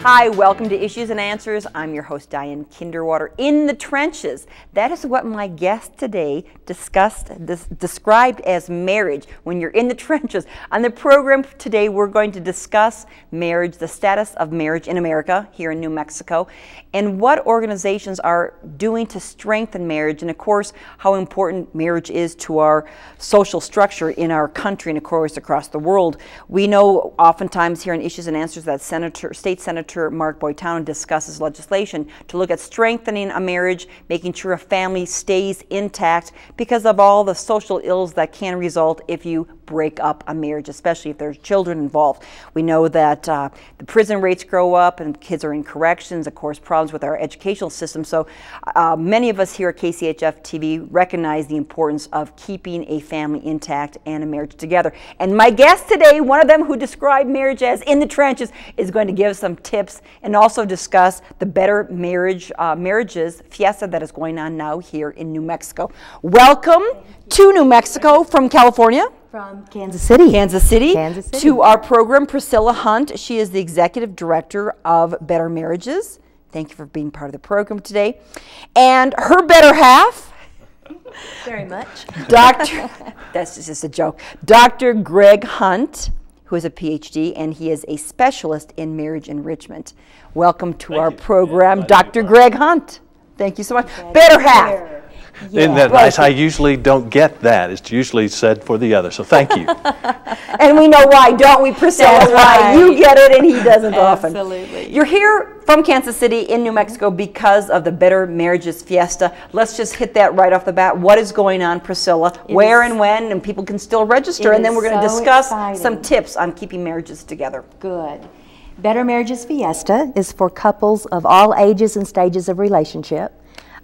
Hi, welcome to Issues and Answers. I'm your host, Diane Kinderwater, in the trenches. That is what my guest today described as marriage, when you're in the trenches. On the program today, we're going to discuss marriage, the status of marriage in America, here in New Mexico, and what organizations are doing to strengthen marriage, and of course, how important marriage is to our social structure in our country and of course across the world. We know oftentimes here in Issues and Answers that State Senator Mark Boytown discusses legislation to look at strengthening a marriage, making sure a family stays intact because of all the social ills that can result if you break up a marriage, especially if there's children involved. We know that the prison rates grow up and kids are in corrections, of course, problems with our educational system. So many of us here at KCHF TV recognize the importance of keeping a family intact and a marriage together. And my guest today, one of them who described marriage as in the trenches, is going to give some tips and also discuss the Better Marriages Fiesta that is going on now here in New Mexico. Welcome to New Mexico from California. From Kansas City. Kansas City. To our program, Priscilla Hunt. She is the Executive Director of Better Marriages. Thank you for being part of the program today. And her better half. Very much. That's just a joke. Dr. Greg Hunt, who is a PhD, and he is a specialist in marriage enrichment. Welcome to our program, Dr. Greg Hunt. Thank you so much. Better half. Yeah. Isn't that nice? I usually don't get that. It's usually said for the other, so thank you. And we know why, don't we, Priscilla? That's why you get it and he doesn't often. Absolutely. You're here from Kansas City in New Mexico because of the Better Marriages Fiesta. Let's just hit that right off the bat. What is going on, Priscilla? Where and when? And people can still register. And then we're going to discuss some tips on keeping marriages together. Good. Better Marriages Fiesta is for couples of all ages and stages of relationship.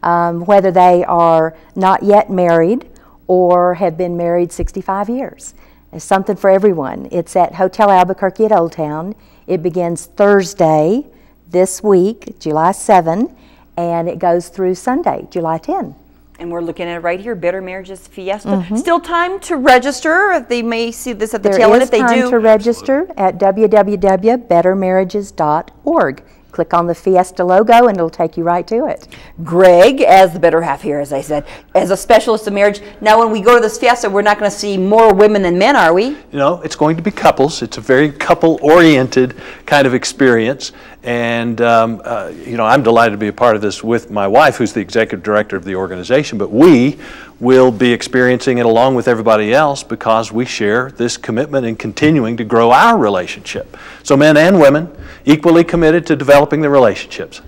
Whether they are not yet married or have been married 65 years. There's something for everyone. It's at Hotel Albuquerque at Old Town. It begins Thursday this week, July 7, and it goes through Sunday, July 10. And we're looking at it right here, Better Marriages Fiesta. Still time to register. They may see this at the tail end if they do. There is time to register at www.bettermarriages.org. Click on the Fiesta logo and it'll take you right to it. Greg, as the better half here, as I said, as a specialist in marriage. Now when we go to this Fiesta, we're not going to see more women than men, are we? You know, it's going to be couples. It's a very couple-oriented kind of experience. And, you know, I'm delighted to be a part of this with my wife, who's the executive director of the organization. But we will be experiencing it along with everybody else because we share this commitment in continuing to grow our relationship. So men and women equally committed to developing the relationships.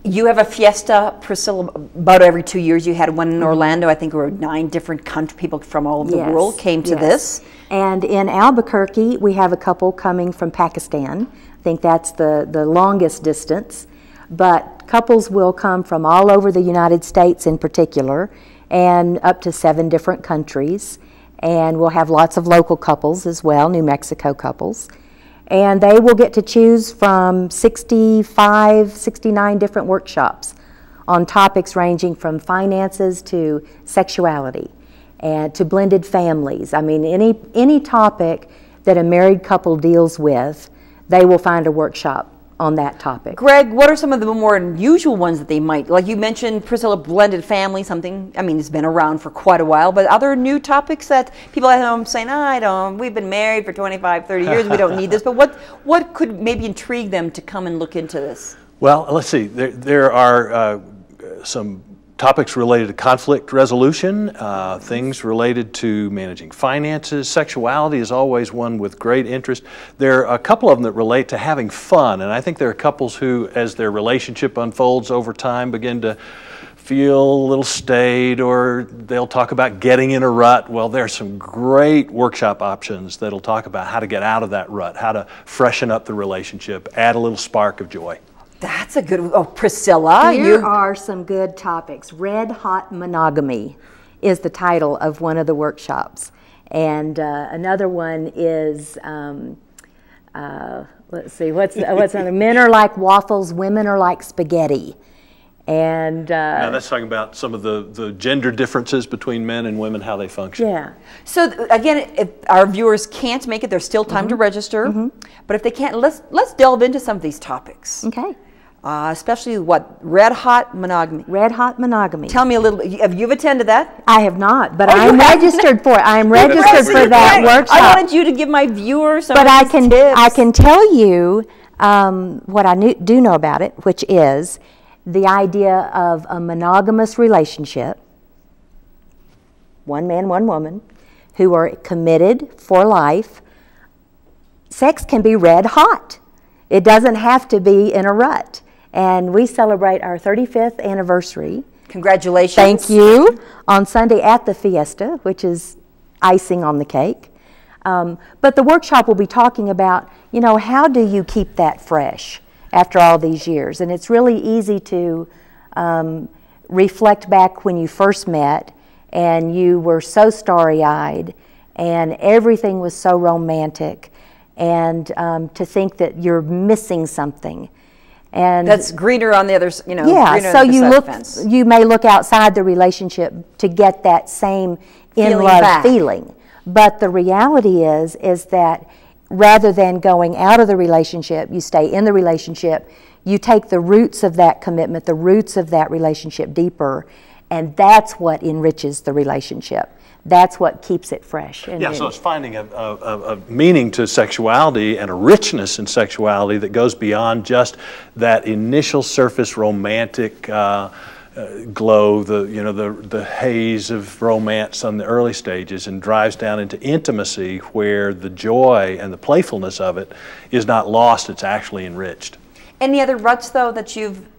You have a fiesta, Priscilla, about every 2 years. You had one in Orlando. I think there were 9 different people from all over the world came to this. And in Albuquerque, we have a couple coming from Pakistan. I think that's the longest distance. But couples will come from all over the United States in particular, and up to 7 different countries. And we'll have lots of local couples as well, New Mexico couples. And they will get to choose from 65, 69 different workshops on topics ranging from finances to sexuality and to blended families. I mean, any topic that a married couple deals with, they will find a workshop on that topic. Greg, what are some of the more unusual ones that they might, like you mentioned, Priscilla, blended family, something, I mean, it's been around for quite a while, but other new topics that people at home saying, we've been married for 25, 30 years, we don't need this, but what could maybe intrigue them to come and look into this? Well, let's see, there are some topics related to conflict resolution, things related to managing finances. Sexuality is always one with great interest. There are a couple of them that relate to having fun, and I think there are couples who, as their relationship unfolds over time, begin to feel a little staid, or they'll talk about getting in a rut. Well, there are some great workshop options that'll talk about how to get out of that rut, how to freshen up the relationship, add a little spark of joy. That's a good, Priscilla. Here are some good topics. Red Hot Monogamy is the title of one of the workshops. And another one is, let's see, what's on Men are like waffles, women are like spaghetti. And now that's talking about some of the gender differences between men and women, how they function. yeah. So again, if our viewers can't make it, there's still time to register. But if they can't, let's delve into some of these topics. Okay. Especially what? Red hot monogamy. Red hot monogamy. Tell me a little bit. Have you attended that? I have not, but Oh, you I'm haven't? registered for it. I'm registered for that workshop. I wanted you to give my viewers some But of I these can tips. I can tell you what I do know about it, which is the idea of a monogamous relationship, one man, one woman, who are committed for life. Sex can be red hot. It doesn't have to be in a rut. And we celebrate our 35th anniversary. Congratulations. Thank you. On Sunday at the Fiesta, which is icing on the cake. But the workshop will be talking about, you know, how do you keep that fresh after all these years? And it's really easy to reflect back when you first met and you were so starry-eyed and everything was so romantic, and to think that you're missing something. And that's greener on the other, you know. yeah, greener so on the you side look, fence. you may look outside the relationship to get that same Feeling in-love back. feeling. But the reality is that rather than going out of the relationship, you stay in the relationship, you take the roots of that commitment, the roots of that relationship deeper, and that's what enriches the relationship. That's what keeps it fresh. And Yeah, so it's finding a meaning to sexuality and a richness in sexuality that goes beyond just that initial surface romantic glow, the haze of romance on the early stages, and drives down into intimacy where the joy and the playfulness of it is not lost, it's actually enriched. Any other ruts, though, that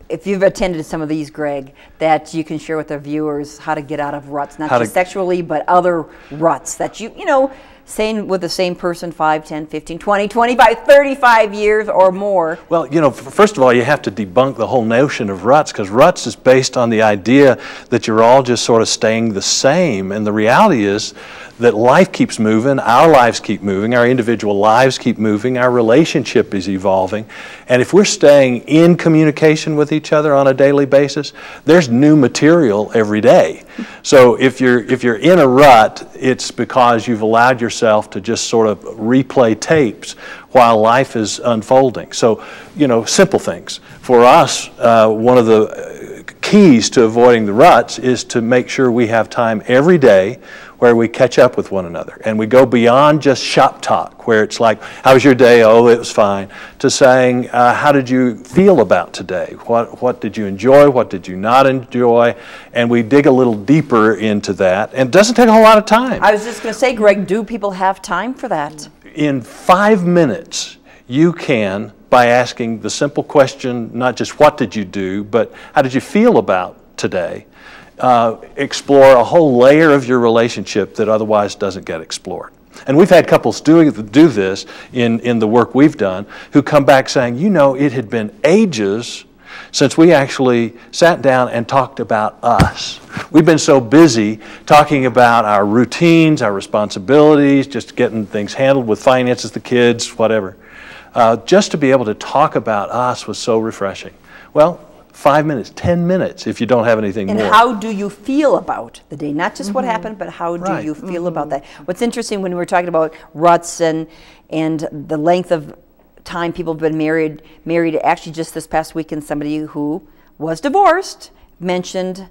if you've attended some of these, Greg, that you can share with our viewers how to get out of ruts, not just sexually, but other ruts that you know, staying with the same person 5, 10, 15, 20, 25, 35 years or more? Well, you know, first of all, you have to debunk the whole notion of ruts, because ruts is based on the idea that you're all just sort of staying the same. And the reality is that life keeps moving, our lives keep moving, our individual lives keep moving, our relationship is evolving. And if we're staying in communication with each other on a daily basis, there's new material every day. So if you're in a rut, it's because you've allowed yourself to just sort of replay tapes while life is unfolding. So, you know, simple things. For us, one of the keys to avoiding the ruts is to make sure we have time every day where we catch up with one another. And we go beyond just shop talk, where it's like, how was your day? Oh, it was fine. To saying, how did you feel about today? What did you enjoy? What did you not enjoy? And we dig a little deeper into that. And it doesn't take a whole lot of time. I was just going to say, Greg, do people have time for that? In 5 minutes, you can, by asking the simple question, not just what did you do, but how did you feel about today, explore a whole layer of your relationship that otherwise doesn't get explored. And we've had couples do this in the work we've done who come back saying, you know, it had been ages since we actually sat down and talked about us. We've been so busy talking about our routines, our responsibilities, just getting things handled with finances, the kids, whatever. Just to be able to talk about us was so refreshing. Well, 5 minutes, 10 minutes if you don't have anything more. And how do you feel about the day? Not just what happened, but how do you feel about that? What's interesting when we're talking about ruts and the length of time people have been married, actually just this past weekend, somebody who was divorced mentioned,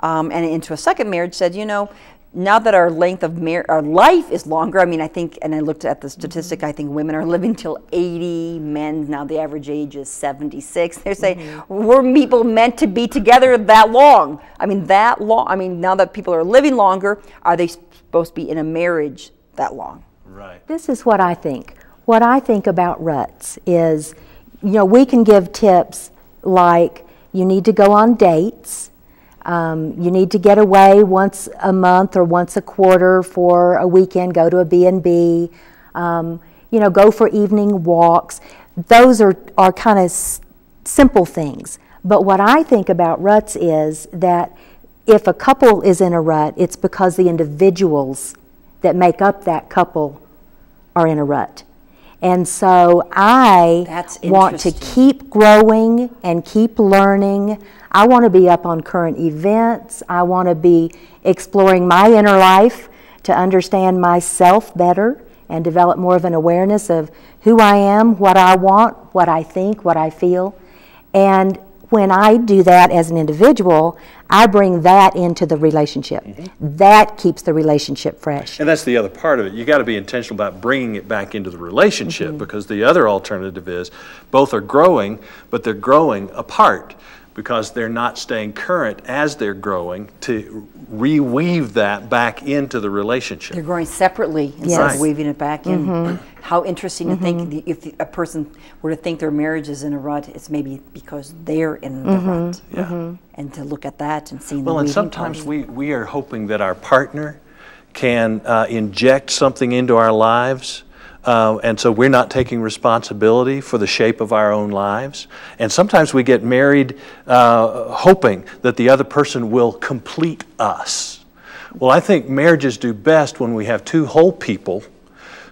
and into a second marriage said, you know, now that our length of our life is longer, I mean, I think, and I looked at the statistic, I think women are living till 80, men, now the average age is 76. They're saying, were people meant to be together that long? I mean, that long. I mean, now that people are living longer, are they supposed to be in a marriage that long? Right. This is what I think. What I think about ruts is, you know, we can give tips like you need to go on dates. You need to get away once a month or once a quarter for a weekend, go to a B&B, you know, go for evening walks. Those are kind of simple things. But what I think about ruts is that if a couple is in a rut, it's because the individuals that make up that couple are in a rut. And so I That's want to interesting. keep growing and keep learning. I want to be up on current events. I want to be exploring my inner life to understand myself better and develop more of an awareness of who I am, what I want, what I think, what I feel. And when I do that as an individual, I bring that into the relationship. That keeps the relationship fresh. And that's the other part of it. You got to be intentional about bringing it back into the relationship, because the other alternative is both are growing, but they're growing apart because they're not staying current as they're growing to reweave that back into the relationship. They're growing separately instead Yes. of weaving it back in. How interesting to think if a person were to think their marriage is in a rut, it's maybe because they're in the rut. Yeah. And to look at that and seeing the Well, and weaving sometimes part. we are hoping that our partner can inject something into our lives, and so we're not taking responsibility for the shape of our own lives. And sometimes we get married hoping that the other person will complete us. Well, I think marriages do best when we have two whole people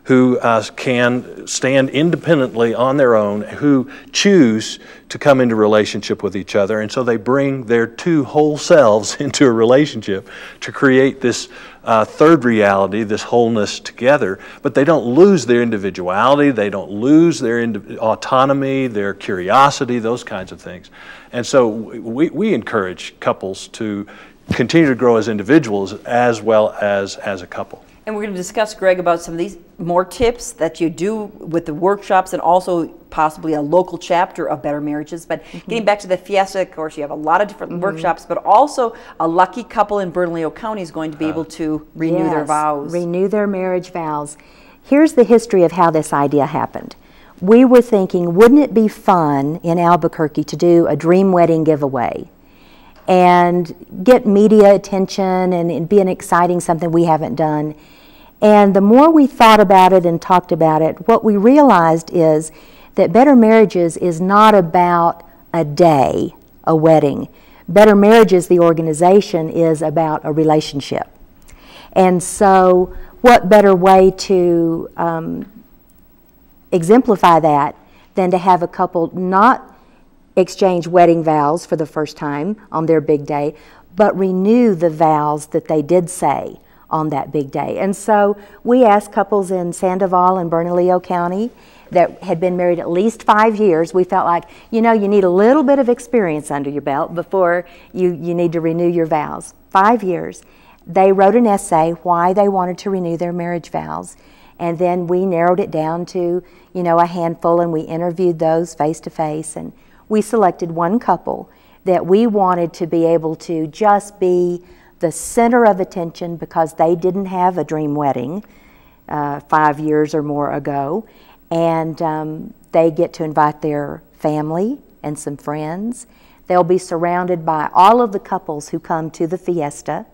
who can stand independently on their own, who choose to come into relationship with each other, and so they bring their two whole selves into a relationship to create this third reality, this wholeness together. But they don't lose their individuality, they don't lose their autonomy, their curiosity, those kinds of things. And so we encourage couples to continue to grow as individuals as well as a couple. And we're going to discuss, Greg, about some of these more tips that you do with the workshops and also possibly a local chapter of Better Marriages. But getting back to the Fiesta, of course, you have a lot of different workshops, but also a lucky couple in Bernalillo County is going to be able to renew their vows. Renew their marriage vows. Here's the history of how this idea happened. We were thinking, wouldn't it be fun in Albuquerque to do a dream wedding giveaway and get media attention and be an exciting something we haven't done? And the more we thought about it and talked about it, what we realized is that Better Marriages is not about a day, a wedding. Better Marriages, the organization, is about a relationship. And so what better way to exemplify that than to have a couple not exchange wedding vows for the first time on their big day, but renew the vows that they did say on that big day. And so we asked couples in Sandoval and Bernalillo County that had been married at least 5 years. We felt like, you know, you need a little bit of experience under your belt before you need to renew your vows. 5 years. They wrote an essay why they wanted to renew their marriage vows. And then we narrowed it down to, you know, a handful, and we interviewed those face to face. And we selected one couple that we wanted to be able to just be the center of attention because they didn't have a dream wedding 5 years or more ago. And they get to invite their family and some friends. They'll be surrounded by all of the couples who come to the Fiesta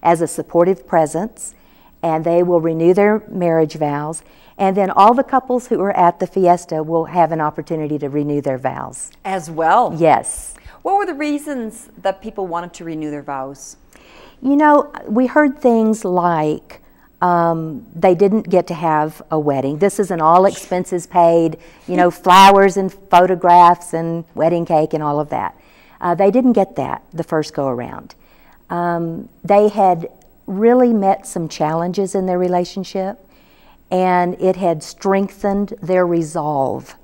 as a supportive presence, and they will renew their marriage vows. And then all the couples who are at the Fiesta will have an opportunity to renew their vows. As well? Yes. What were the reasons that people wanted to renew their vows? You know, we heard things like they didn't get to have a wedding. This is an all expenses paid, you know, flowers and photographs and wedding cake and all of that. They didn't get that the first go around. They had really met some challenges in their relationship, and it had strengthened their resolve.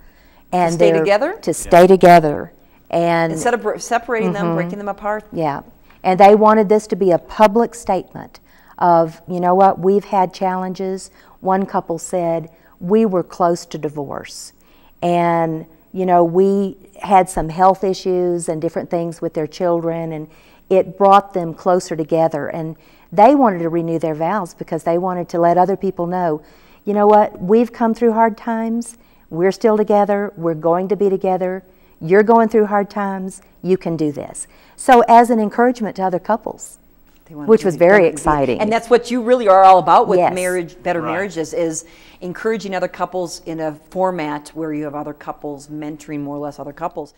And to stay together? To stay together. And instead of separating them, breaking them apart? Yeah. And they wanted this to be a public statement of, you know what, we've had challenges. One couple said, we were close to divorce. And, you know, we had some health issues and different things with their children, and it brought them closer together. And they wanted to renew their vows because they wanted to let other people know, you know what, we've come through hard times. We're still together. We're going to be together. You're going through hard times. You can do this. So as an encouragement to other couples, which was very exciting. And that's what you really are all about with Yes. marriage, Better Marriages, is encouraging other couples in a format where you have other couples mentoring more or less other couples.